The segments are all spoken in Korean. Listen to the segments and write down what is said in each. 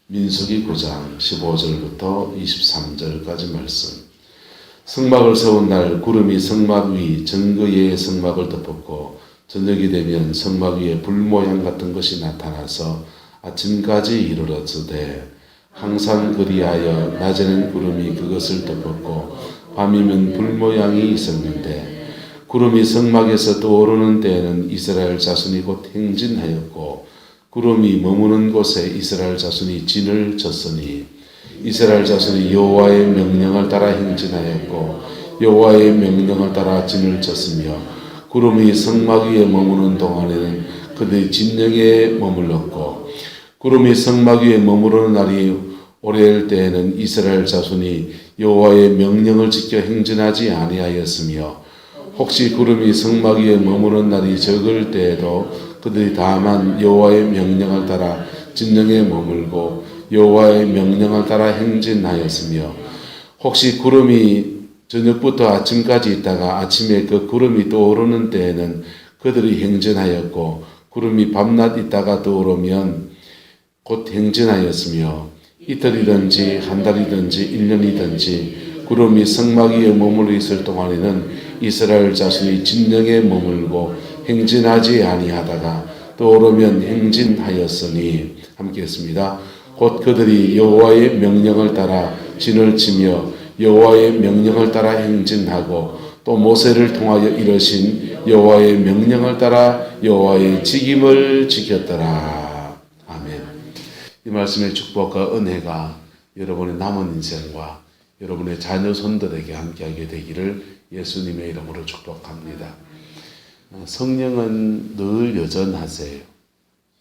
민수기 9장 15절부터 23절까지 말씀. 성막을 세운 날 구름이 성막 위 정거의 성막을 덮었고 저녁이 되면 성막 위에 불 모양 같은 것이 나타나서 아침까지 이르렀으되 항상 그리하여 낮에는 구름이 그것을 덮었고 밤이면 불 모양이 있었는데 구름이 성막에서 떠오르는 때에는 이스라엘 자손이 곧 행진하였고 구름이 머무는 곳에 이스라엘 자손이 진을 쳤으니 이스라엘 자손이 여호와의 명령을 따라 행진하였고 여호와의 명령을 따라 진을 쳤으며 구름이 성막 위에 머무는 동안에는 그들이 진영에 머물렀고 구름이 성막 위에 머무르는 날이 오래일 때에는 이스라엘 자손이 여호와의 명령을 지켜 행진하지 아니하였으며 혹시 구름이 성막 위에 머무는 날이 적을 때에도 그들이 다만 여호와의 명령을 따라 진영에 머물고 여호와의 명령을 따라 행진하였으며 혹시 구름이 저녁부터 아침까지 있다가 아침에 그 구름이 떠오르는 때에는 그들이 행진하였고 구름이 밤낮 있다가 떠오르면 곧 행진하였으며 이틀이든지 한 달이든지 1년이든지 구름이 성막 위에 머물러 있을 동안에는 이스라엘 자손이 진영에 머물고 행진하지 아니하다가 떠오르면 행진하였으니 함께 했습니다. 곧 그들이 여호와의 명령을 따라 진을 치며 여호와의 명령을 따라 행진하고 또 모세를 통하여 이르신 여호와의 명령을 따라 여호와의 직임을 지켰더라. 아멘. 이 말씀의 축복과 은혜가 여러분의 남은 인생과 여러분의 자녀 손들에게 함께하게 되기를 예수님의 이름으로 축복합니다. 성령은 늘 여전하세요.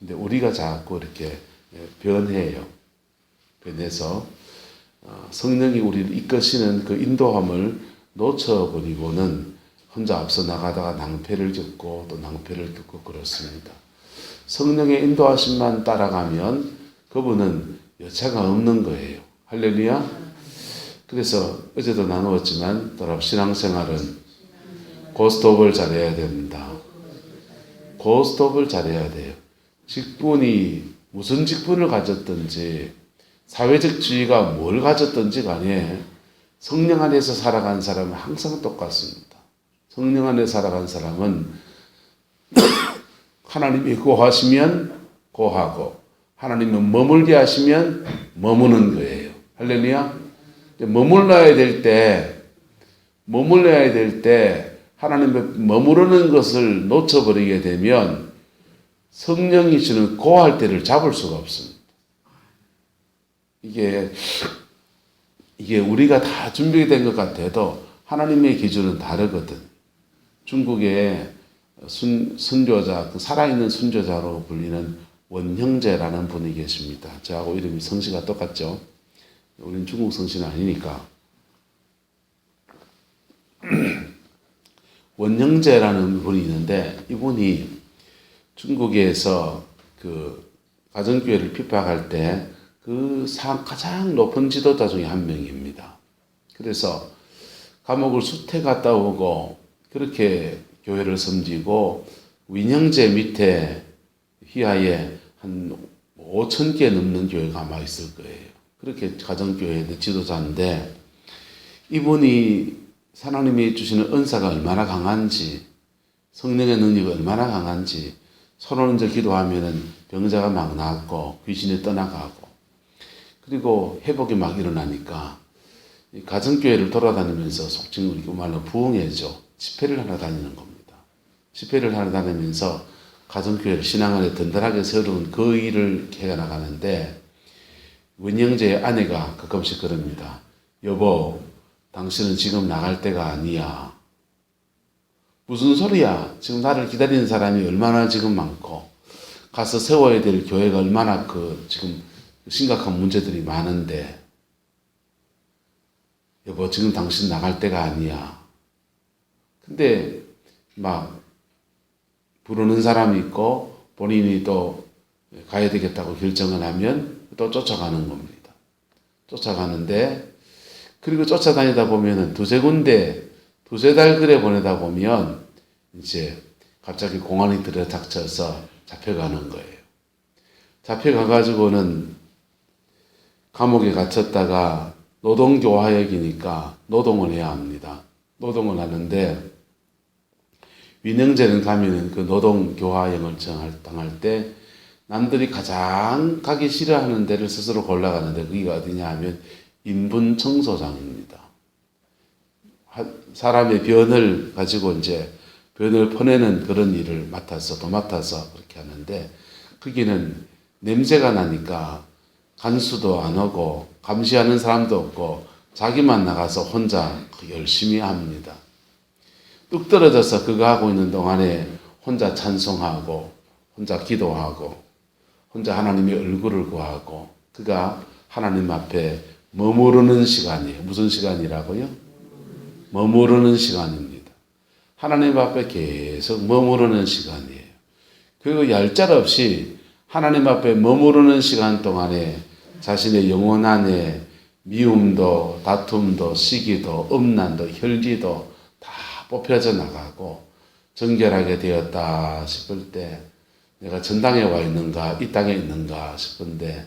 근데 우리가 자꾸 이렇게 변해요. 변해서 성령이 우리를 이끄시는 그 인도함을 놓쳐버리고는 혼자 앞서 나가다가 낭패를 겪고 또 낭패를 겪고 그렇습니다. 성령의 인도하심만 따라가면 그분은 여차가 없는 거예요. 할렐루야. 그래서 어제도 나누었지만 신앙생활은 고스톱을 잘해야 됩니다. 고스톱을 잘해야 돼요. 직분이 무슨 직분을 가졌든지 사회적 지위가 뭘 가졌든지 간에 성령 안에서 살아간 사람은 항상 똑같습니다. 성령 안에 살아간 사람은 하나님이 고하시면 고하고 하나님이 머물게 하시면 머무는 거예요. 할렐루야. 머물러야 될 때 하나님의 머무르는 것을 놓쳐버리게 되면 성령이 주는 고할 때를 잡을 수가 없습니다. 이게 우리가 다 준비된 것 같아도 하나님의 기준은 다르거든. 중국의 순교자, 살아있는 순교자로 불리는 원형제라는 분이 계십니다. 저하고 이름이 성씨가 똑같죠. 우리는 중국 성씨는 아니니까. 원형제라는 분이 있는데 이분이 중국에서 그 가정교회를 핍박할 때 그 가장 높은 지도자 중에 한 명입니다. 그래서 감옥을 수태 갔다 오고 그렇게 교회를 섬기고 win형제 밑에 휘하에 한 5,000개 넘는 교회가 아마 있을 거예요. 그렇게 가정교회의 지도자인데 이분이 하나님이 주시는 은사가 얼마나 강한지 성령의 능력이 얼마나 강한지 손을 얹어 기도하면은 병자가 막 낫고 귀신이 떠나가고 그리고 회복이 막 일어나니까 가정교회를 돌아다니면서 속칭 우리 말로 부흥회죠. 집회를 하러 다니는 겁니다. 집회를 하러 다니면서 가정교회를 신앙안에 든든하게 세우는 그 일을 해나가는데 원형제의 아내가 가끔씩 그럽니다. 여보, 당신은 지금 나갈 때가 아니야. 무슨 소리야? 지금 나를 기다리는 사람이 얼마나 지금 많고 가서 세워야 될 교회가 얼마나 지금 심각한 문제들이 많은데 여보, 지금 당신 나갈 때가 아니야. 근데 막 부르는 사람이 있고 본인이 또 가야 되겠다고 결정을 하면 또 쫓아가는 겁니다. 쫓아가는데 그리고 쫓아다니다 보면은 두세 달 그래 보내다 보면 이제 갑자기 공안이 들여닥쳐서 잡혀가는 거예요. 잡혀가가지고는 감옥에 갇혔다가 노동교화역이니까 노동을 해야 합니다. 노동을 하는데 위능죄는 가면은 그 노동교화역을 당할 때 남들이 가장 가기 싫어하는 데를 스스로 골라가는데 거기가 어디냐 하면 인분청소장입니다. 사람의 변을 가지고 이제 변을 퍼내는 그런 일을 맡아서 그렇게 하는데 거기는 냄새가 나니까 간수도 안 하고 감시하는 사람도 없고 자기만 나가서 혼자 열심히 합니다. 뚝 떨어져서 그거 하고 있는 동안에 혼자 찬송하고 혼자 기도하고 혼자 하나님의 얼굴을 구하고 그가 하나님 앞에 머무르는 시간이에요. 무슨 시간이라고요? 머무르는 시간입니다. 하나님 앞에 계속 머무르는 시간이에요. 그리고 얄짤없이 하나님 앞에 머무르는 시간 동안에 자신의 영혼 안에 미움도 다툼도 시기도 음란도 혈기도 다 뽑혀져 나가고 정결하게 되었다 싶을 때 내가 전당에 와 있는가 이 땅에 있는가 싶은데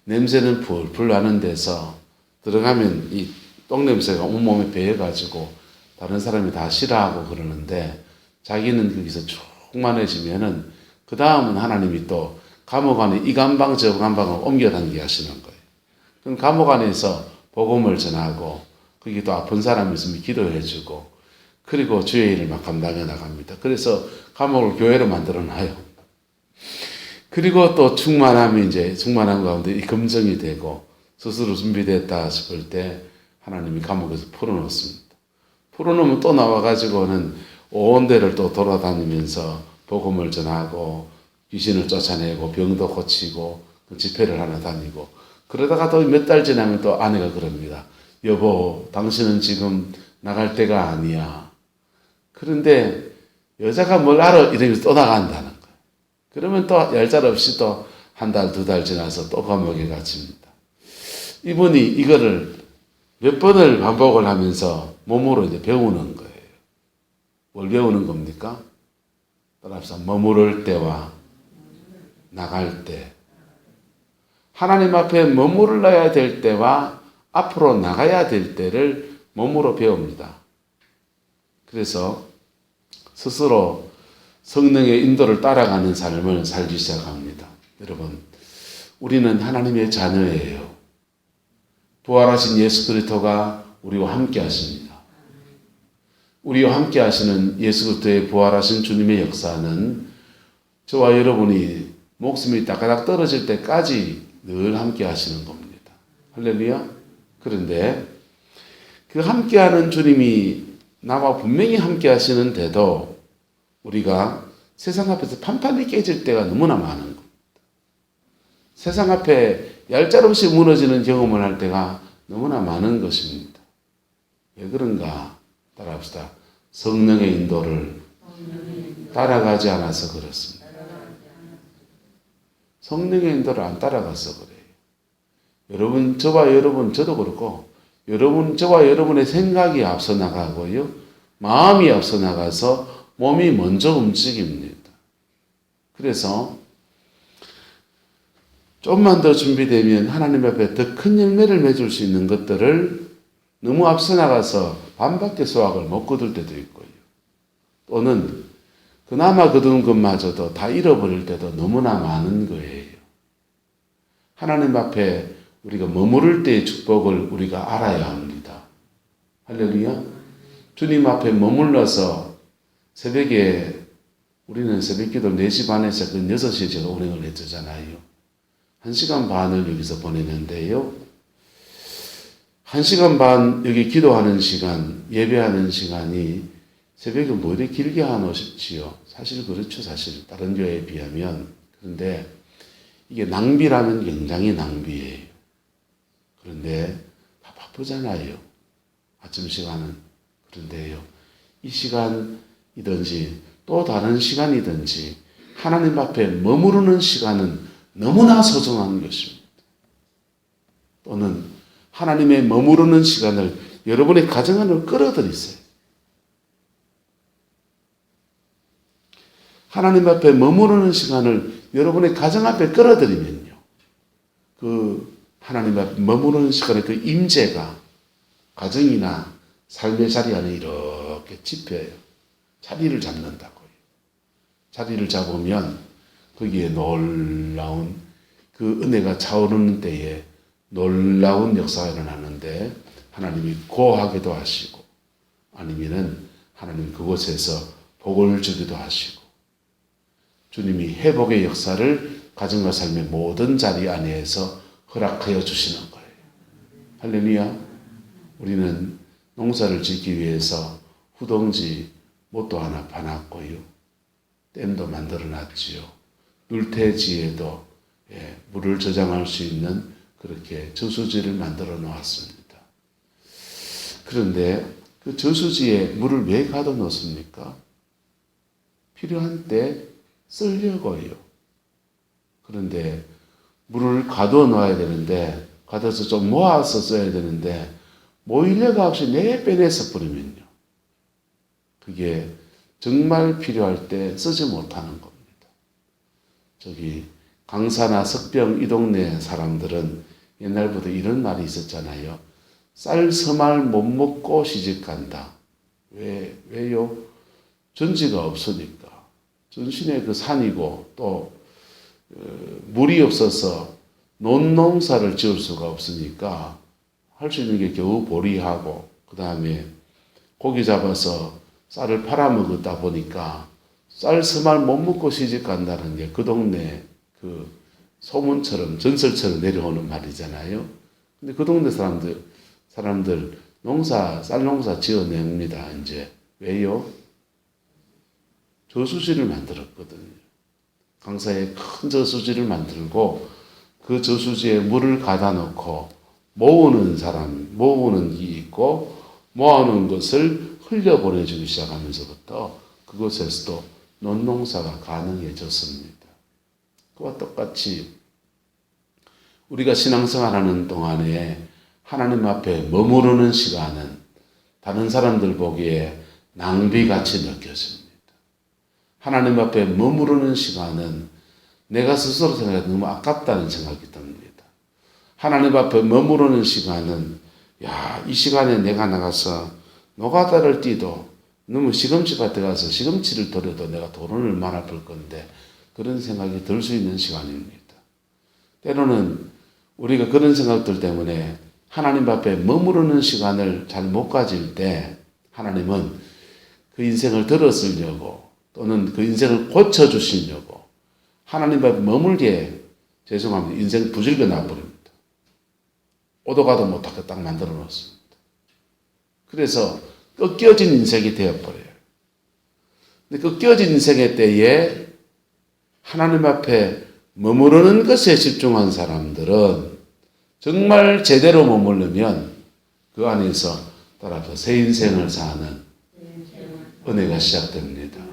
냄새는 풀풀 나는 데서 들어가면 이 똥냄새가 온몸에 배어가지고 다른 사람이 다 싫어하고 그러는데 자기는 거기서 충만해지면은 그 다음은 하나님이 또 감옥 안에 이 감방 저 감방을 옮겨다니게 하시는 거예요. 그럼 감옥 안에서 복음을 전하고 거기 또 아픈 사람이 있으면 기도해주고 그리고 주의 일을 막 감당해 나갑니다. 그래서 감옥을 교회로 만들어놔요. 그리고 또 충만함이 이제 충만한 가운데 이 검증이 되고 스스로 준비됐다 싶을 때 하나님이 감옥에서 풀어놓습니다. 풀어놓으면 또 나와가지고는 온 데를 또 돌아다니면서 복음을 전하고 귀신을 쫓아내고 병도 고치고 집회를 하나 다니고 그러다가 또 몇 달 지나면 또 아내가 그럽니다. 여보, 당신은 지금 나갈 때가 아니야. 그런데 여자가 뭘 알아? 이러면서 또 나간다는 거예요. 그러면 또 얄짤없이 또 한 달, 두 달 지나서 또 감옥에 갇힙니다. 이분이 이거를 몇 번을 반복을 하면서 몸으로 이제 배우는 거예요. 뭘 배우는 겁니까? 따라합시다. 머무를 때와 나갈 때. 하나님 앞에 머무러야 될 때와 앞으로 나가야 될 때를 몸으로 배웁니다. 그래서 스스로 성령의 인도를 따라가는 삶을 살기 시작합니다. 여러분, 우리는 하나님의 자녀예요. 부활하신 예수 그리스도가 우리와 함께 하십니다. 우리와 함께 하시는 예수 그리스도의 부활하신 주님의 역사는 저와 여러분이 목숨이 따가닥 떨어질 때까지 늘 함께 하시는 겁니다. 할렐루야. 그런데 그 함께하는 주님이 나와 분명히 함께 하시는데도 우리가 세상 앞에서 판판이 깨질 때가 너무나 많은 겁니다. 세상 앞에 얄짤없이 무너지는 경험을 할 때가 너무나 많은 것입니다. 왜 그런가? 따라합시다. 성령의 인도를 따라가지 않아서 그렇습니다. 성령의 인도를 안 따라가서 그래요. 여러분, 저와 여러분, 저도 그렇고 여러분, 저와 여러분의 생각이 앞서 나가고요. 마음이 앞서 나가서 몸이 먼저 움직입니다. 그래서 좀만 더 준비되면 하나님 앞에 더 큰 열매를 맺을 수 있는 것들을 너무 앞서 나가서 반밖에 수확을 못 거둘 때도 있고요. 또는 그나마 거둔 것마저도 다 잃어버릴 때도 너무나 많은 거예요. 하나님 앞에 우리가 머무를 때의 축복을 우리가 알아야 합니다. 할렐루야. 주님 앞에 머물러서 새벽에 우리는 새벽기도 4시 반에서 그 6시에 제가 운행을 했잖아요. 1시간 반을 여기서 보내는데요. 1시간 반 여기 기도하는 시간, 예배하는 시간이 새벽에 뭐 이렇게 길게 하노십지요? 사실 그렇죠. 사실 다른 교회에 비하면. 그런데 이게 낭비라면 굉장히 낭비예요. 그런데 다 바쁘잖아요. 아침 시간은. 그런데요. 이 시간이든지 또 다른 시간이든지 하나님 앞에 머무르는 시간은 너무나 소중한 것입니다. 또는 하나님의 머무르는 시간을 여러분의 가정 안으로 끌어들이세요. 하나님 앞에 머무르는 시간을 여러분의 가정 앞에 끌어들이면요. 그 하나님 앞에 머무르는 시간에 그 임재가 가정이나 삶의 자리 안에 이렇게 집혀요. 자리를 잡는다고요. 자리를 잡으면 거기에 놀라운 그 은혜가 차오르는 때에 놀라운 역사가 일어나는데 하나님이 고하기도 하시고 아니면은 하나님 그곳에서 복을 주기도 하시고 주님이 회복의 역사를 가정과 삶의 모든 자리 안에서 허락하여 주시는 거예요. 할렐루야. 우리는 농사를 짓기 위해서 후동지 못도 하나 파놨고요. 댐도 만들어 놨지요. 눌태지에도 물을 저장할 수 있는 그렇게 저수지를 만들어 놓았습니다. 그런데 그 저수지에 물을 왜 가둬 놓습니까? 필요한 때 쓰려고요. 그런데 물을 가둬 놔야 되는데 가둬서 좀 모아서 써야 되는데 모이려가 없이 빼내서 버리면요. 그게 정말 필요할 때 쓰지 못하는 겁니다. 저기 강사나 석병 이 동네 사람들은 옛날부터 이런 말이 있었잖아요. 쌀 서말 못 먹고 시집간다. 왜요? 전지가 없으니까. 전신에 그 산이고 또 물이 없어서 논농사를 지을 수가 없으니까 할 수 있는 게 겨우 보리하고 그 다음에 고기 잡아서 쌀을 팔아먹었다 보니까 쌀 서말 못 먹고 시집 간다는 게 그 동네 그 소문처럼 전설처럼 내려오는 말이잖아요. 근데 그 동네 사람들 쌀 농사 지어냅니다. 이제 왜요? 저수지를 만들었거든요. 강사에 큰 저수지를 만들고 그 저수지에 물을 가다 놓고 모으는 이 있고 모아놓은 것을 흘려보내주기 시작하면서부터 그곳에서도 논농사가 가능해졌습니다. 그와 똑같이 우리가 신앙생활하는 동안에 하나님 앞에 머무르는 시간은 다른 사람들 보기에 낭비같이 느껴집니다. 하나님 앞에 머무르는 시간은 내가 스스로 생각해도 너무 아깝다는 생각이 듭니다. 하나님 앞에 머무르는 시간은 이 시간에 내가 나가서 노가다를 뛰도 너무 시금치밭에 가서 시금치를 들여도 내가 돈을 얼마나 벌 건데 그런 생각이 들 수 있는 시간입니다. 때로는 우리가 그런 생각들 때문에 하나님 앞에 머무르는 시간을 잘 못 가질 때 하나님은 그 인생을 들어쓰려고 또는 그 인생을 고쳐주시려고 하나님 앞에 머물게 죄송합니다. 인생 부질겨 놔버립니다. 오도 가도 못하게 딱 만들어 놓습니다. 그래서 꺾여진 인생이 되어버려요. 근데 꺾여진 인생의 때에 하나님 앞에 머무르는 것에 집중한 사람들은 정말 제대로 머무르면 그 안에서 따라서 새 인생을 사는 은혜가 시작됩니다.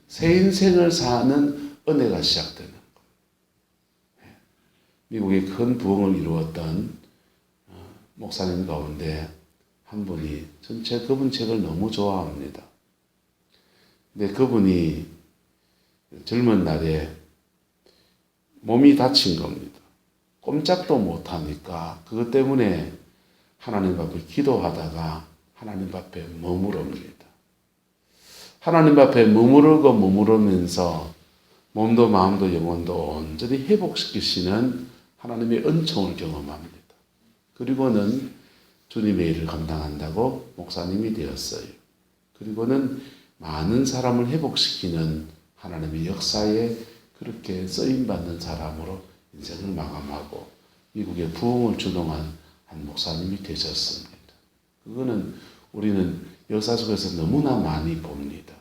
새 인생을 사는 은혜가 시작되는 거예요. 미국에 큰 부흥을 이루었던 목사님 가운데 한 분이 전체 그분 책을 너무 좋아합니다. 근데 그분이 젊은 날에 몸이 다친 겁니다. 꼼짝도 못하니까 그것 때문에 하나님 앞에 기도하다가 하나님 앞에 머무릅니다. 하나님 앞에 머무르면서 몸도 마음도 영혼도 온전히 회복시키시는 하나님의 은총을 경험합니다. 그리고는 주님의 일을 감당한다고 목사님이 되었어요. 그리고는 많은 사람을 회복시키는 하나님의 역사에 그렇게 쓰임받는 사람으로 인생을 마감하고 미국의 부흥을 주동한 한 목사님이 되셨습니다. 그거는 우리는 역사 속에서 너무나 많이 봅니다.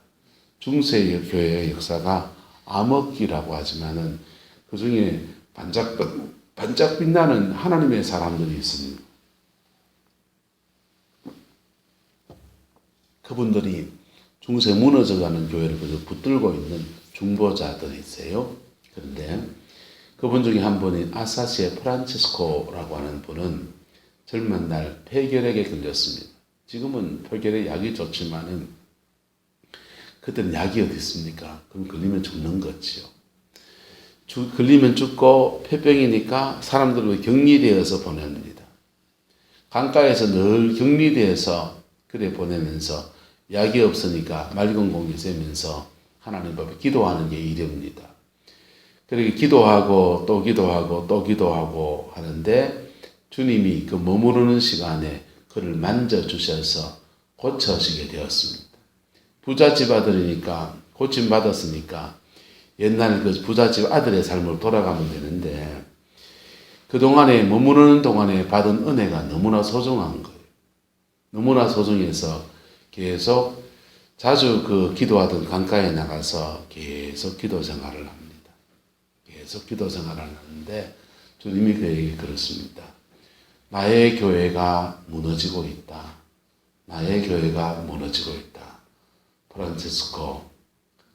중세 교회의 역사가 암흑기라고 하지만은 그 중에 반짝 빛나는 하나님의 사람들이 있습니다. 그분들이 중세 무너져가는 교회를 붙들고 있는 중보자들이세요. 그런데 그분 중에 한 분인 아사시의 프란치스코라고 하는 분은 젊은 날 폐결핵에 걸렸습니다. 지금은 폐결핵 약이 좋지만은 그때는 약이 어디 있습니까? 그럼 걸리면 죽는 거지요. 걸리면 죽고 폐병이니까 사람들을 격리되어서 보냅니다. 강가에서 늘 격리되어서 그래 보내면서 약이 없으니까 맑은 공기 쐬면서 하나님 앞에 기도하는 게 일입니다. 그렇게 기도하고 또 기도하고 또 기도하고 하는데 주님이 그 머무르는 시간에 그를 만져주셔서 고쳐지게 되었습니다. 부잣집 아들이니까 고침받았으니까 옛날 그 부잣집 아들의 삶으로 돌아가면 되는데 그동안에 머무르는 동안에 받은 은혜가 너무나 소중한 거예요. 너무나 소중해서 계속 자주 그 기도하던 강가에 나가서 계속 기도 생활을 합니다. 계속 기도 생활을 하는데 주님이 그에게 그렇습니다. 나의 교회가 무너지고 있다. 나의 교회가 무너지고 있다. 프란체스코,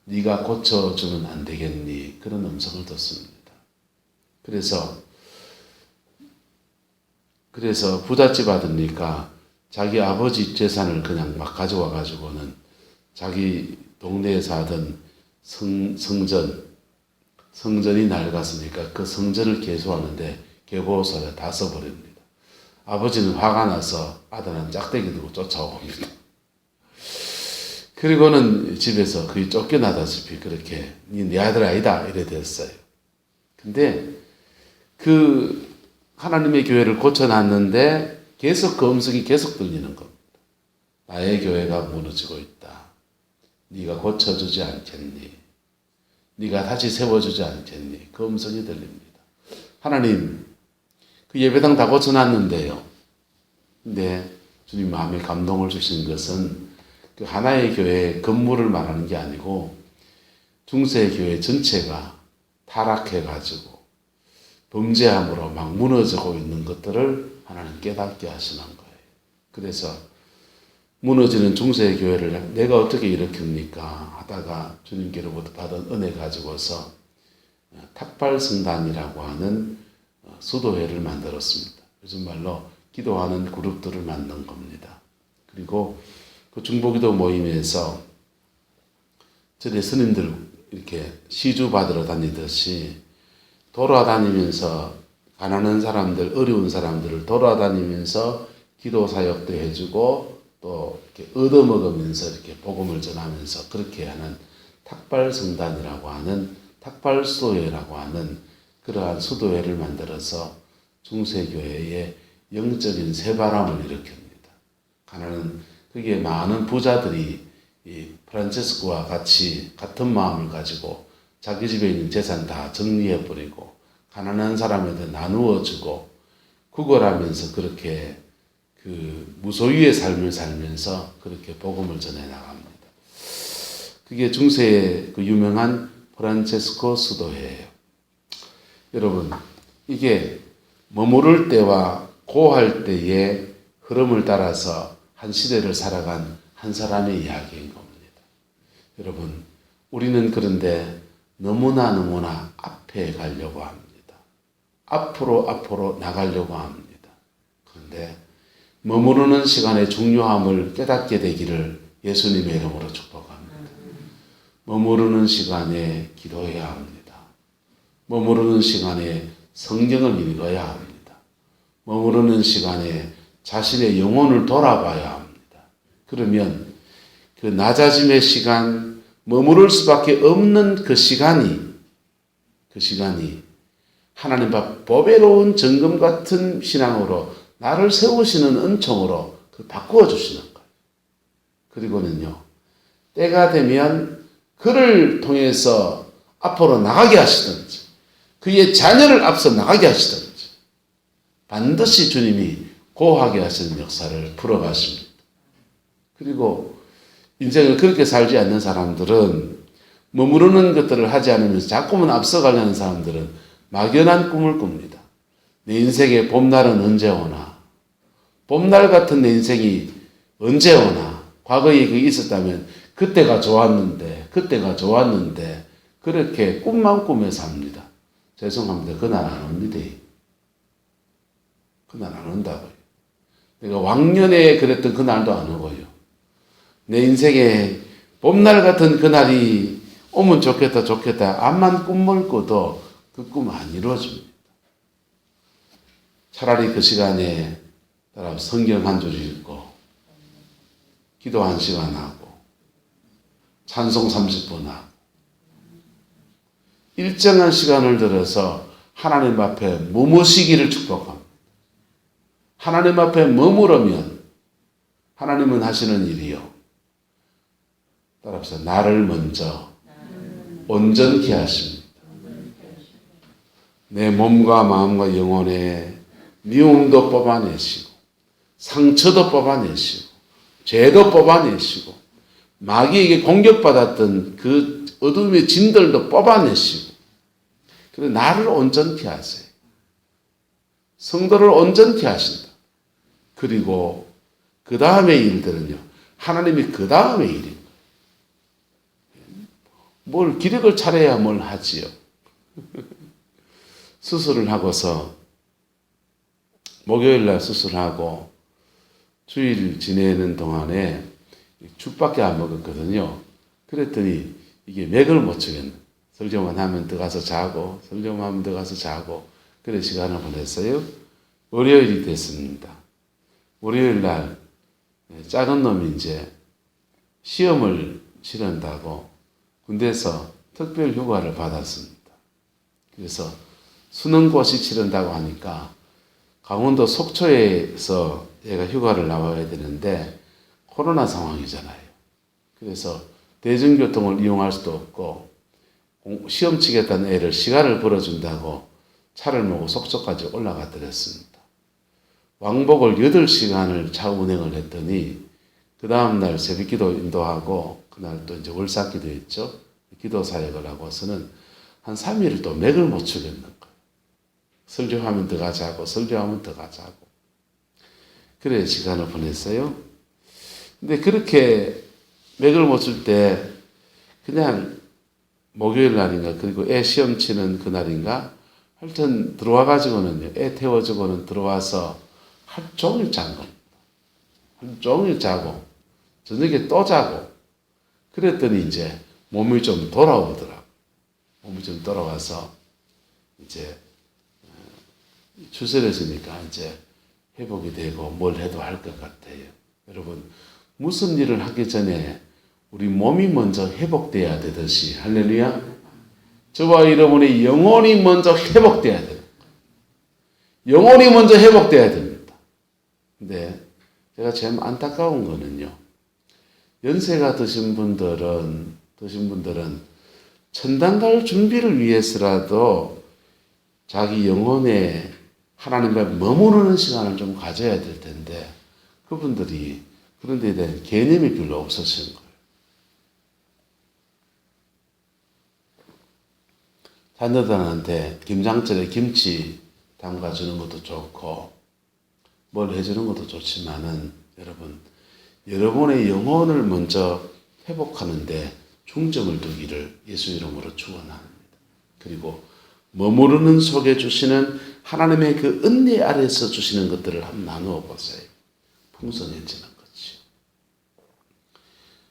네가 고쳐주면 안 되겠니? 그런 음성을 듣습니다. 그래서 부잣집 아들니까 자기 아버지 재산을 그냥 막 가져와 가지고는 자기 동네에서 하던 성전이 낡았으니까 그 성전을 개조하는데 개보소를 다 써버립니다. 아버지는 화가 나서 아들은 짝대기 들고 쫓아옵니다. 그리고는 집에서 거의 쫓겨나다시피 그렇게 네 아들 아니다 이래 됐어요. 근데 그 하나님의 교회를 고쳐놨는데 계속 그 음성이 계속 들리는 겁니다. 나의 교회가 무너지고 있다. 네가 고쳐주지 않겠니? 네가 다시 세워주지 않겠니? 그 음성이 들립니다. 하나님, 그 예배당 다 고쳐놨는데요. 근데 주님 마음에 감동을 주신 것은 그 하나의 교회 건물을 말하는 게 아니고 중세교회 전체가 타락해가지고 범죄함으로 막 무너지고 있는 것들을 하나님 깨닫게 하시는 거예요. 그래서 무너지는 중세교회를 내가 어떻게 일으킵니까? 하다가 주님께로부터 받은 은혜 가지고서 탁발성단이라고 하는 수도회를 만들었습니다. 요즘 말로 기도하는 그룹들을 만든 겁니다. 그리고 그 중보기도 모임에서 전에 스님들 이렇게 시주 받으러 다니듯이 돌아다니면서 가난한 사람들, 어려운 사람들을 돌아다니면서 기도 사역도 해주고 또 이렇게 얻어먹으면서 이렇게 복음을 전하면서 그렇게 하는 탁발성단이라고 하는 탁발수도회라고 하는 그러한 수도회를 만들어서 중세교회에 영적인 새바람을 일으킵니다. 거기에 많은 부자들이 이 프란체스코와 같이 같은 마음을 가지고 자기 집에 있는 재산 다 정리해버리고 가난한 사람한테 나누어주고 구걸하면서 그렇게 그 무소유의 삶을 살면서 그렇게 복음을 전해 나갑니다. 그게 중세의 그 유명한 프란체스코 수도회예요. 여러분, 이게 머무를 때와 고할 때의 흐름을 따라서 한 시대를 살아간 한 사람의 이야기인 겁니다. 여러분, 우리는 그런데 너무나 앞에 가려고 합니다. 앞으로 나가려고 합니다. 그런데 머무르는 시간의 중요함을 깨닫게 되기를 예수님의 이름으로 축복합니다. 머무르는 시간에 기도해야 합니다. 머무르는 시간에 성경을 읽어야 합니다. 머무르는 시간에 자신의 영혼을 돌아봐야 합니다. 그러면 그 낮아짐의 시간, 머무를 수밖에 없는 그 시간이 하나님 앞 보배로운 정금 같은 신앙으로 나를 세우시는 은총으로 그 바꾸어 주시는 거예요. 그리고는요, 때가 되면 그를 통해서 앞으로 나가게 하시든지, 그의 자녀를 앞서 나가게 하시든지, 반드시 주님이 고하게 하시는 역사를 풀어가십니다. 그리고 인생을 그렇게 살지 않는 사람들은 머무르는 것들을 하지 않으면서 자꾸만 앞서가려는 사람들은 막연한 꿈을 꿉니다. 내 인생의 봄날은 언제 오나? 봄날 같은 내 인생이 언제 오나? 과거에 그게 있었다면 그때가 좋았는데 그렇게 꿈만 꾸며 삽니다. 죄송합니다. 그날 안 옵니다. 그날 안 온다고요. 내가 왕년에 그랬던 그날도 안 오고요. 내 인생에 봄날 같은 그날이 오면 좋겠다. 암만 꿈을 꿔도 그 꿈 안 이루어집니다. 차라리 그 시간에 따라 성경 한 줄 읽고 기도 1시간 하고 찬송 30분 하고 일정한 시간을 들어서 하나님 앞에 머무시기를 축복합니다. 하나님 앞에 머무르면 하나님은 하시는 일이요. 따라서 나를 먼저 온전케 하십니다. 내 몸과 마음과 영혼의 미움도 뽑아내시고 상처도 뽑아내시고 죄도 뽑아내시고 마귀에게 공격받았던 그 어둠의 짐들도 뽑아내시고 그래서 나를 온전케 하세요. 성도를 온전케 하신다. 그리고 그 다음의 일들은요. 하나님이 그 다음의 일입니다. 뭘 기력을 차려야 뭘 하지요. 수술을 하고서 목요일날 수술하고 주일 지내는 동안에 죽밖에 안 먹었거든요. 그랬더니 이게 맥을 못 추겠네. 설교만 하면 들어가서 자고 설교만 하면 들어가서 자고 그래 시간을 보냈어요. 월요일이 됐습니다. 월요일날 작은 놈이 이제 시험을 치른다고 군대에서 특별 휴가를 받았습니다. 그래서 수능고시 치른다고 하니까 강원도 속초에서 얘가 휴가를 나와야 되는데 코로나 상황이잖아요. 그래서 대중교통을 이용할 수도 없고 시험 치겠다는 애를 시간을 벌어준다고 차를 몰고 속초까지 올라가더랬습니다. 왕복을 8시간을 차 운행을 했더니 그 다음날 새벽기도 인도하고 그날 또 이제 월삭기도 했죠. 기도 사역을 하고서는 한 3일을 또 맥을 못 추겠는 거예요. 설교하면 더 가자고 설교하면 더 가자고 그래 시간을 보냈어요. 근데 그렇게 맥을 못 출 때 그냥 목요일 날인가 그리고 애 시험 치는 그날인가 하여튼 들어와가지고는 애 태워주고는 들어와서 하루 종일 잔 겁니다. 하루 종일 자고 저녁에 또 자고 그랬더니 이제 몸이 좀 돌아오더라고요. 몸이 좀 돌아와서 이제 추스려지니까 이제 회복이 되고 뭘 해도 할 것 같아요. 여러분 무슨 일을 하기 전에 우리 몸이 먼저 회복돼야 되듯이 할렐루야 저와 여러분의 영혼이 먼저 회복돼야 됩니다. 영혼이 먼저 회복돼야 됩니다. 근데 제가 제일 안타까운 거는요. 연세가 드신 분들은 천당 갈 준비를 위해서라도 자기 영혼에 하나님과 머무르는 시간을 좀 가져야 될 텐데 그분들이 그런 데에 대한 개념이 별로 없으신 거예요. 자녀들한테 김장철에 김치 담가주는 것도 좋고 뭘 해주는 것도 좋지만은 여러분의 영혼을 먼저 회복하는데 중점을 두기를 예수 이름으로 축원합니다. 그리고 머무르는 속에 주시는 하나님의 그 은혜 아래에서 주시는 것들을 한번 나누어 보세요. 풍성해지는 거지.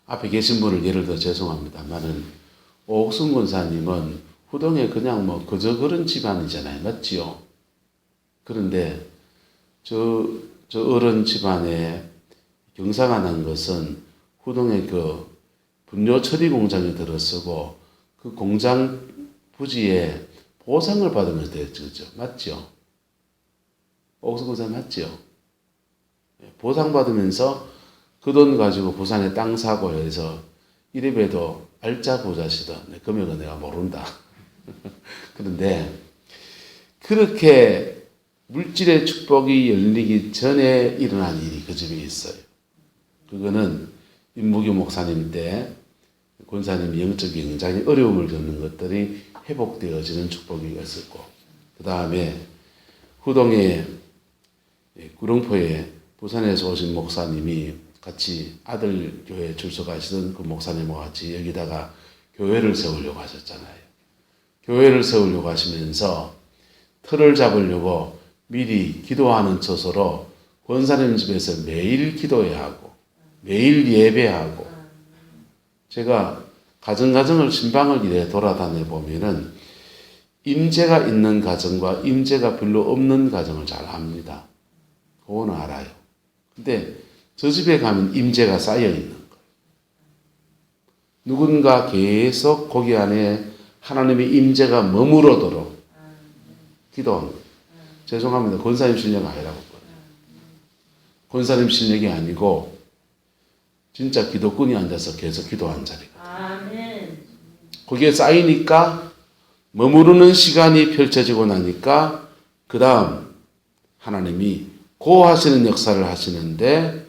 앞에 계신 분을 예를 들어 죄송합니다만은 오옥순 권사님은 후동에 그냥 뭐 그저 그런 집안이잖아요. 맞지요? 그런데 저 어른 집안에 경사가 난 것은 후동에 그 분뇨 처리 공장에 들어서고 그 공장 부지에 보상을 받으면서 됐죠. 맞죠? 옥순 권사 맞죠? 보상 받으면서 그 돈 가지고 부산에 땅 사고 해서 이래봬도 알짜 부자시다. 금액은 내가 모른다. 그런데 그렇게 물질의 축복이 열리기 전에 일어난 일이 그 집에 있어요. 그거는 임무규 목사님 때 권사님이 영적인 굉장히 어려움을 겪는 것들이 회복되어지는 축복이 있었고 그 다음에 후동에 구룡포에 부산에서 오신 목사님이 같이 아들 교회에 출석하시던 그 목사님과 같이 여기다가 교회를 세우려고 하셨잖아요. 교회를 세우려고 하시면서 틀을 잡으려고 미리 기도하는 처소로 권사님 집에서 매일 기도해야 하고 매일 예배하고 제가 가정을 신방을 이래 돌아다녀 보면은 임재가 있는 가정과 임재가 별로 없는 가정을 잘 압니다. 그거는 알아요. 근데 저 집에 가면 임재가 쌓여 있는 거예요. 누군가 계속 거기 안에 하나님의 임재가 머무르도록 기도한 거예요. 죄송합니다. 권사님 실력 아니라고. 권사님 실력이 아니고 진짜 기도꾼이 앉아서 계속 기도한 자리거든요. 거기에 쌓이니까 머무르는 시간이 펼쳐지고 나니까 그 다음 하나님이 고하시는 역사를 하시는데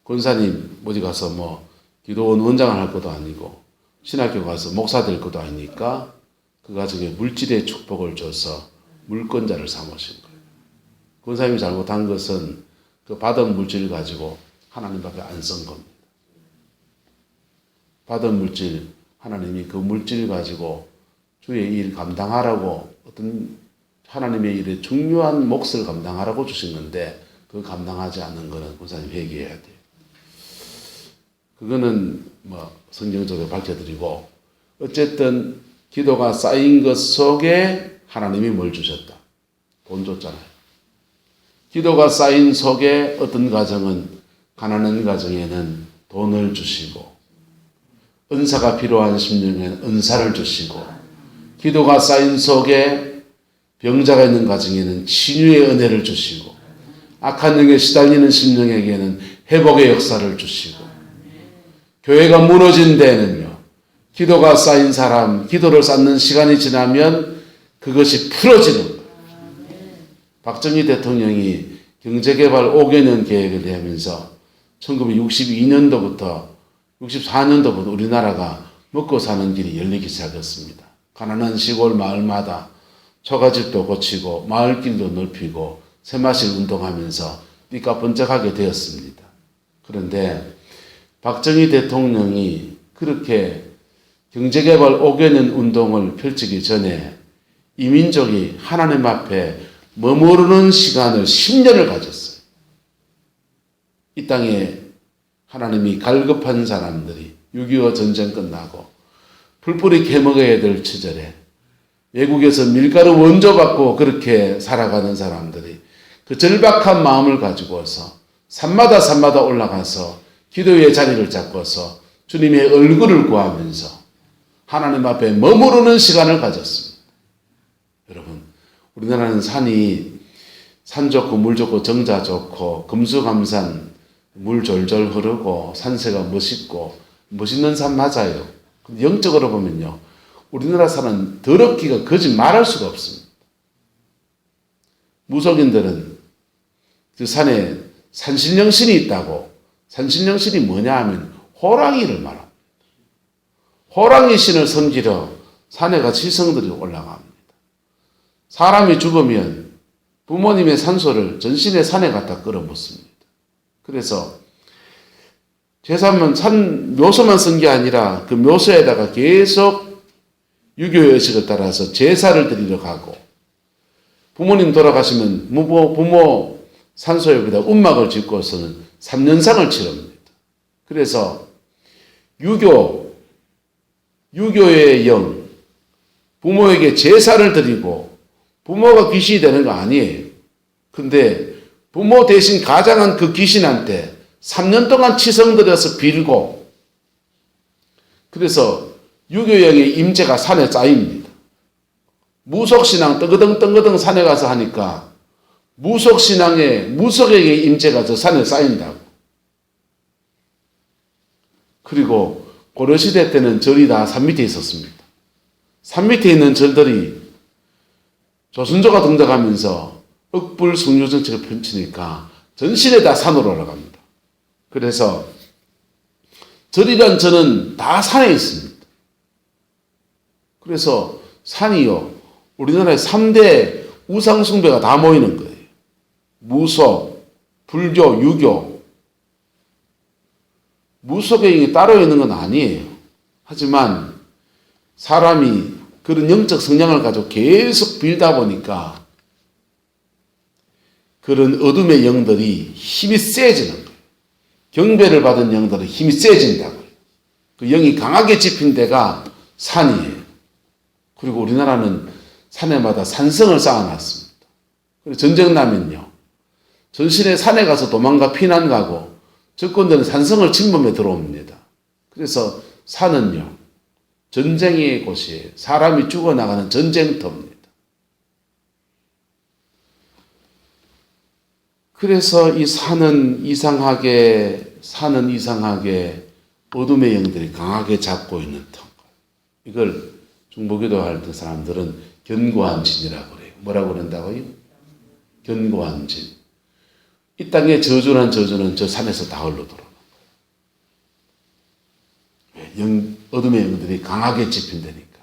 권사님 어디 가서 뭐 기도원 원장을 할 것도 아니고 신학교 가서 목사 될 것도 아니니까 그 가정에 물질의 축복을 줘서 물권자를 삼으신 거예요. 권사님이 잘못한 것은 그 받은 물질을 가지고 하나님 앞에 안 쓴 겁니다. 받은 물질, 하나님이 그 물질을 가지고 주의 일 감당하라고 어떤 하나님의 일에 중요한 몫을 감당하라고 주신 건데 그 감당하지 않는 거는 권사님 회개해야 돼요. 그거는 뭐 성경적으로 밝혀드리고 어쨌든 기도가 쌓인 것 속에 하나님이 뭘 주셨다? 돈 줬잖아요. 기도가 쌓인 속에 어떤 가정은 가난한 가정에는 돈을 주시고 은사가 필요한 심령에는 은사를 주시고 기도가 쌓인 속에 병자가 있는 가정에는 치유의 은혜를 주시고 악한 영에 시달리는 심령에게는 회복의 역사를 주시고 교회가 무너진 데는요. 기도가 쌓인 사람, 기도를 쌓는 시간이 지나면 그것이 풀어지는 거예요. 박정희 대통령이 경제개발 5개 년 계획을 내면서 1962년도부터 64년도부터 우리나라가 먹고 사는 길이 열리기 시작했습니다. 가난한 시골 마을마다 초가집도 고치고 마을길도 넓히고 새마실 운동하면서 띠가 번쩍하게 되었습니다. 그런데 박정희 대통령이 그렇게 경제개발 5개 년 운동을 펼치기 전에 이 민족이 하나님 앞에 머무르는 시간을 10년을 가졌어요. 이 땅에 하나님이 갈급한 사람들이 6.25 전쟁 끝나고 풀뿌리 캐먹어야 될 시절에 외국에서 밀가루 원조 받고 그렇게 살아가는 사람들이 그 절박한 마음을 가지고서 산마다 올라가서 기도의 자리를 잡고서 주님의 얼굴을 구하면서 하나님 앞에 머무르는 시간을 가졌습니다. 여러분, 우리나라는 산 좋고 물 좋고 정자 좋고 금수감산 물 졸졸 흐르고 산세가 멋있고 멋있는 산 맞아요. 근데 영적으로 보면요. 우리나라 산은 더럽기가 거짓말할 수가 없습니다. 무속인들은 그 산에 산신령신이 있다고 산신령신이 뭐냐 하면 호랑이를 말합니다. 호랑이 신을 섬기러 산에 같이 성들이 올라갑니다. 사람이 죽으면 부모님의 산소를 전신의 산에 갖다 끌어묻습니다. 그래서 제사만 묘소만 쓴 게 아니라 그 묘소에다가 계속 유교의 의식을 따라서 제사를 드리러 가고 부모님 돌아가시면 부모 산소 옆에다 운막을 짓고서는 3년상을 치릅니다. 그래서 유교의 영, 부모에게 제사를 드리고 부모가 귀신이 되는 거 아니에요. 근데 부모 대신 가장한 그 귀신한테 3년 동안 치성들여서 빌고 그래서 유교영의 임재가 산에 쌓입니다. 무속신앙 뜨거덩 산에 가서 하니까 무속신앙의 무속에게 임재가 저 산에 쌓인다고. 그리고 고려시대 때는 절이 다 산 밑에 있었습니다. 산 밑에 있는 절들이 조선조가 등장하면서 억불 성류 정책을 펼치니까 전신에 다 산으로 올라갑니다. 그래서 절이란 절은 다 산에 있습니다. 그래서 산이요. 우리나라의 3대 우상숭배가 다 모이는 거예요. 무속, 불교, 유교. 무속의 따로 있는 건 아니에요. 하지만 사람이 그런 영적 성향을 가지고 계속 빌다 보니까 그런 어둠의 영들이 힘이 세지는 거예요. 경배를 받은 영들은 힘이 세진다고요. 그 영이 강하게 집힌 데가 산이에요. 그리고 우리나라는 산에마다 산성을 쌓아놨습니다. 그리고 전쟁 나면요, 전신에 산에 가서 도망가 피난 가고 적군들은 산성을 침범해 들어옵니다. 그래서 산은요, 전쟁의 곳이에요. 사람이 죽어나가는 전쟁터입니다. 그래서 이 산은 이상하게 어둠의 영들이 강하게 잡고 있는 터. 이걸 중보기도 할 때 사람들은 견고한 진이라고 그래요. 뭐라고 그런다고요? 견고한 진. 이 땅에 저주란 저주는 저 산에서 다 흘러들어오는 거예요. 어둠의 영들이 강하게 집힌다니까.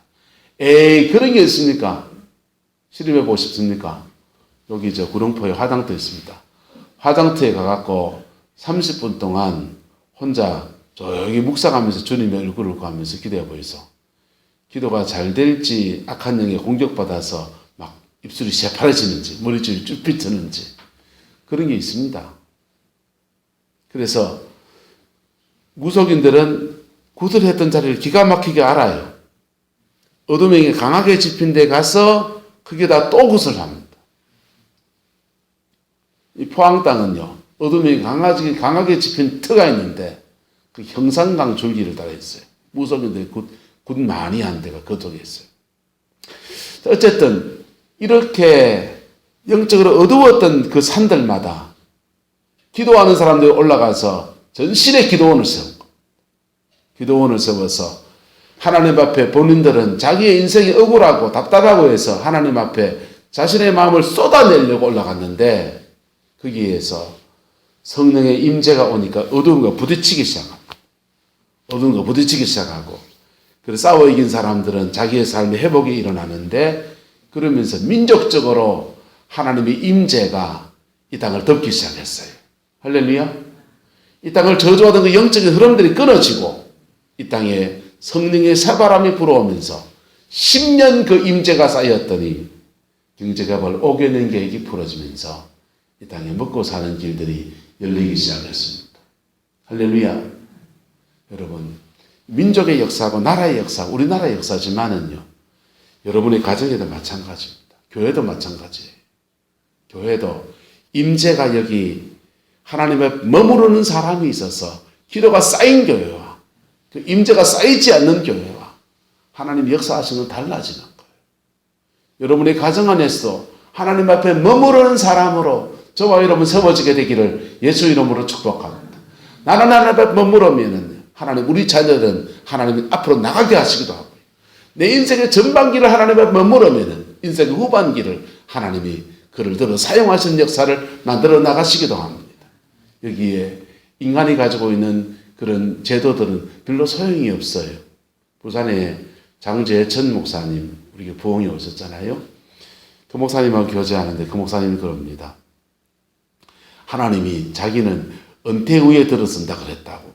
에이, 그런 게 있습니까? 실험해 보십니까? 여기 저 구룡포에 화장터 있습니다. 화장터에 가갖고 30분 동안 혼자 조용히 묵상하면서 주님의 얼굴을 구하면서 기도해 보이소. 기도가 잘 될지 악한 영에 공격받아서 막 입술이 새파래지는지 머리줄이 쭉 비트는지 그런 게 있습니다. 그래서 무속인들은 구슬했던 자리를 기가 막히게 알아요. 어둠의 영이 강하게 집힌 데 가서 거기다 또 구슬합니다. 이 포항 땅은요, 어둠이 강하게 집힌 터가 있는데 그 형산강 줄기를 따라 있어요. 무속인들이 굿 많이 한 데가 그쪽에 있어요. 어쨌든 이렇게 영적으로 어두웠던 그 산들마다 기도하는 사람들이 올라가서 전신에 기도원을 세우고 기도원을 세워서 하나님 앞에 본인들은 자기의 인생이 억울하고 답답하고 해서 하나님 앞에 자신의 마음을 쏟아내려고 올라갔는데 거기에서 성령의 임재가 오니까 어두운 거 부딪히기 시작하고 그래서 싸워 이긴 사람들은 자기의 삶의 회복이 일어나는데 그러면서 민족적으로 하나님의 임재가 이 땅을 덮기 시작했어요. 할렐루야. 이 땅을 저주하던 그 영적인 흐름들이 끊어지고 이 땅에 성령의 새바람이 불어오면서 10년 그 임재가 쌓였더니 경제개발 5개년 계획이 풀어지면서 이 땅에 먹고 사는 길들이 열리기 시작했습니다. 할렐루야. 여러분, 민족의 역사하고 나라의 역사, 우리나라의 역사지만은요, 여러분의 가정에도 마찬가지입니다. 교회도 마찬가지예요. 교회도 임재가 여기 하나님의 머무르는 사람이 있어서 기도가 쌓인 교회와 그 임재가 쌓이지 않는 교회와 하나님 역사하시는 달라지는 거예요. 여러분의 가정 안에서도 하나님 앞에 머무르는 사람으로 저와 여러분 세워지게 되기를 예수 이름으로 축복합니다. 나는 하나님 앞에 머무르면은 하나님 우리 자녀들은 하나님 앞으로 나가게 하시기도 하고요. 내 인생의 전반기를 하나님 앞에 머무르면은 인생의 후반기를 하나님이 그를 들어 사용하시는 역사를 만들어 나가시기도 합니다. 여기에 인간이 가지고 있는 그런 제도들은 별로 소용이 없어요. 부산에 장재천 목사님, 우리 부흥에 오셨잖아요. 그 목사님하고 교제하는데 그 목사님이 그럽니다. 하나님이 자기는 은퇴 후에 들어선다 그랬다고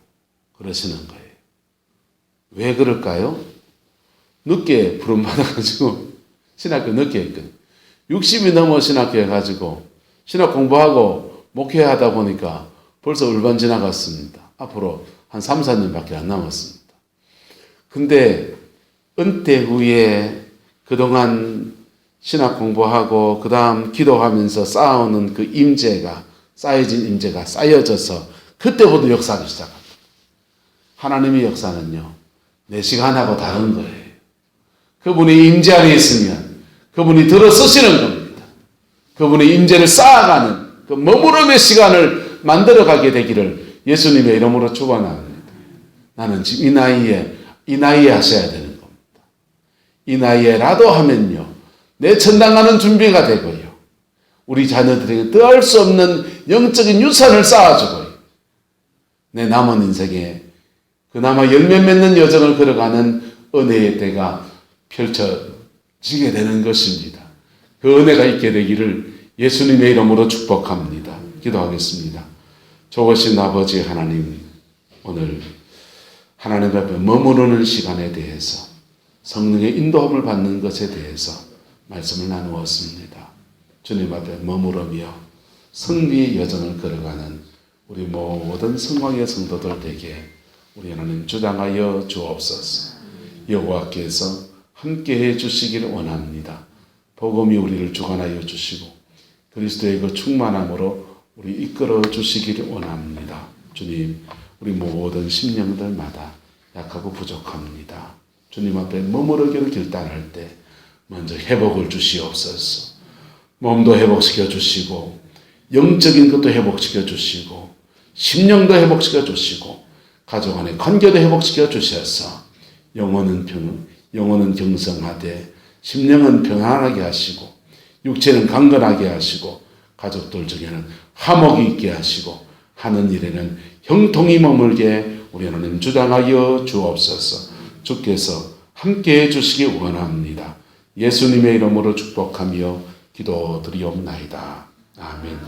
그러시는 거예요. 왜 그럴까요? 늦게 부름받아가지고 신학교 늦게 했거든요. 60이 넘어 신학교 해가지고 신학 공부하고 목회하다 보니까 벌써 울반 지나갔습니다. 앞으로 한 3, 4년밖에 안 남았습니다. 근데 은퇴 후에 그동안 신학 공부하고 그 다음 기도하면서 쌓아오는 그 임재가 쌓여진 임재가 쌓여져서 그때부터 역사하기 시작합니다. 하나님의 역사는요, 내 시간하고 다른 거예요. 그분이 임재 안에 있으면 그분이 들어 쓰시는 겁니다. 그분의 임재를 쌓아가는 그 머무름의 시간을 만들어가게 되기를 예수님의 이름으로 축원합니다. 나는 지금 이 나이에 하셔야 되는 겁니다. 이 나이에라도 하면요, 내 천당 가는 준비가 되고요. 우리 자녀들에게 더할 수 없는 영적인 유산을 쌓아주고요. 내 남은 인생에 그나마 열매 맺는 여정을 걸어가는 은혜의 때가 펼쳐지게 되는 것입니다. 그 은혜가 있게 되기를 예수님의 이름으로 축복합니다. 기도하겠습니다. 좋으신 아버지 하나님, 오늘 하나님 앞에 머무르는 시간에 대해서 성령의 인도함을 받는 것에 대해서 말씀을 나누었습니다. 주님 앞에 머무르며 승리의 여정을 걸어가는 우리 모든 성황의 성도들 되게 우리 하나님 주장하여 주옵소서. 여호와께서 함께해 주시기를 원합니다. 복음이 우리를 주관하여 주시고 그리스도의 그 충만함으로 우리 이끌어 주시기를 원합니다. 주님, 우리 모든 심령들마다 약하고 부족합니다. 주님 앞에 머무르기를 결단할 때 먼저 회복을 주시옵소서. 몸도 회복시켜 주시고 영적인 것도 회복시켜 주시고 심령도 회복시켜 주시고 가족 안의 관계도 회복시켜 주셔서 영혼은 경성하되 심령은 평안하게 하시고 육체는 강건하게 하시고 가족들 중에는 화목이 있게 하시고 하는 일에는 형통이 머물게 우리 하나님 주장하여 주옵소서. 주께서 함께해 주시기 원합니다. 예수님의 이름으로 축복하며 기도드리옵나이다. 아멘.